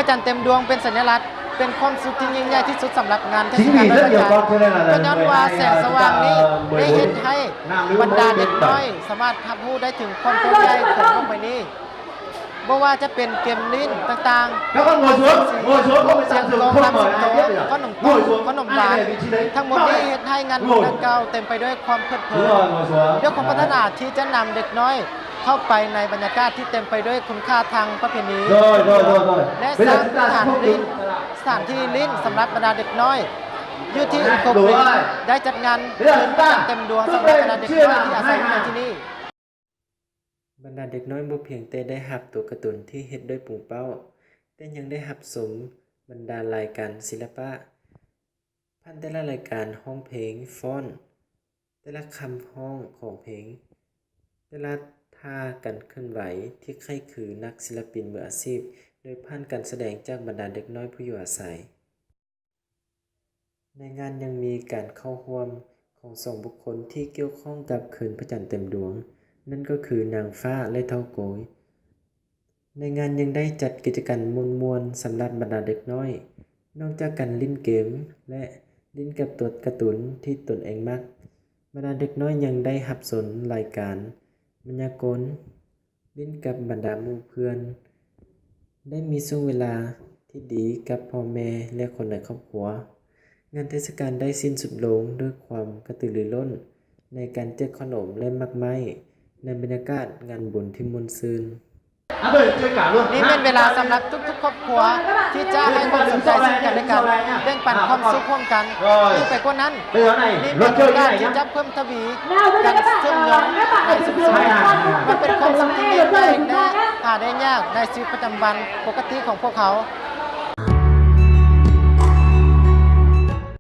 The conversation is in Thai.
ระจันทร์เต็มดวงเป็นสัญลักษณ์เป็นความสุขที่ยิ่งใหญ่ที่สุดสำหรับงานเทศกาลลอยพระจันทร์ก็ย้อนว่าแสงสว่างนี้ได้เห็นให้บรรดาเด็กน้อยสามารถรับรู้ได้ถึงความเป็นใหญ่ของโลกใบนี้บ่ว่าจะเป็นเกมลิ้นต่างๆแล้วก็เสียงกลองรำสิงโตขนมต้มขนมหวานทั้งหมดนี้เฮ็ดให้งานบุญดังกล่าวเต็มไปด้วยความเพลิดเพลินด้วยความพัฒนาที่จะนำเด็กน้อยเข้าไปในบรรยากาศที่เต็มไปด้วยคุณค่าทางประเพณีและสร้างสถานที่ลิ้นสำหรับบรรดาเด็กน้อยอยู่ที่กบลิ้นได้จัดงานเต็มดวงสำหรับบรรดาเด็กน้อยที่อาศัยอยู่ในที่นี่บรรดาเด็กน้อยบ่เพียงแต่ได้รับตัวการ์ตูนที่เฮ็ดด้วยปุ่งเป้าแต่ยังได้รับสมบรรดารายการศิลปะพันแต่ละรายการร้องเพลงฟ้อนแต่ละคำร้องของเพลงแต่ละท่าการเคลื่อนไหวที่ใครคือนักศิลปินมืออาชีพโดยผ่านการแสดงจากบรรดาเด็กน้อยผู้อยู่อาศัยในงานยังมีการเข้าร่วมของสองบุคคลที่เกี่ยวข้องกับคืนพระจันทร์เต็มดวงนั่นก็คือนางฟ้าและเฒ่าโกยในงานยังได้จัดกิจกรรมมวลๆสำหรับบรรดาเด็กน้อยนอกจากการเล่นเกมและเล่นกับตัวการ์ตูนที่ตนเองมักบรรดาเด็กน้อยยังได้รับสนรายการมายากลเล่นกับบรรดาหมู่เพื่อนได้มีช่วงเวลาที่ดีกับพ่อแม่และคนในครอบครัวงานเทศกาลได้สิ้นสุดลงด้วยความกระตือรือร้นในการแจกขนมและมากไม้ในบรรยากาศงานบุญที่ม่วนซื่นนี่เป็นเวลาสำหรับทุกๆครอบครัวที่จะให้ความสนใจซึ่งกันและกันแบ่งปันความสุขร่วมกันยิ่งไปกว่านั้นนี่เป็นการที่จะเพิ่มทวีการเชื่อมโยงในชุมชนมันเป็นความสุขที่ยิ่งใหญ่และหาได้ยากในชีวิตประจำวันปกติของพวกเขา